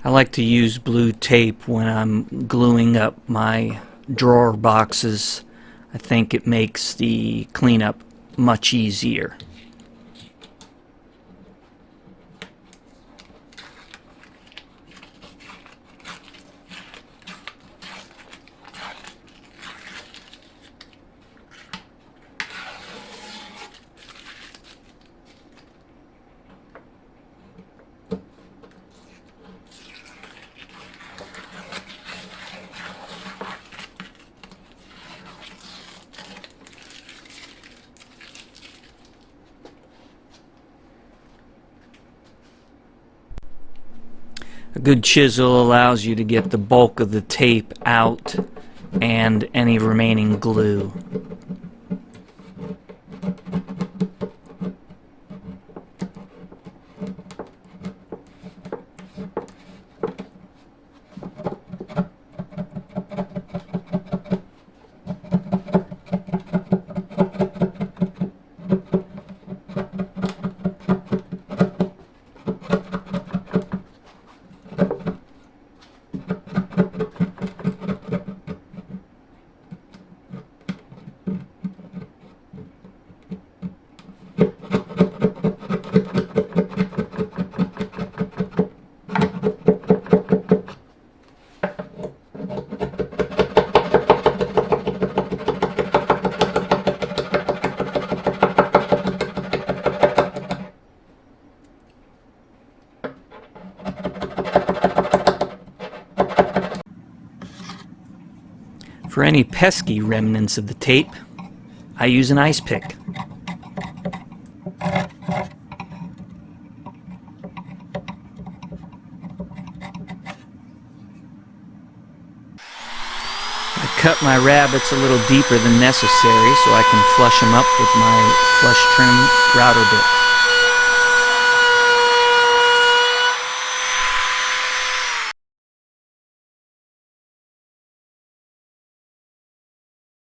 I like to use blue tape when I'm gluing up my drawer boxes. I think it makes the cleanup much easier. A good chisel allows you to get the bulk of the tape out and any remaining glue. For any pesky remnants of the tape, I use an ice pick. I cut my rabbets a little deeper than necessary so I can flush them up with my flush trim router bit.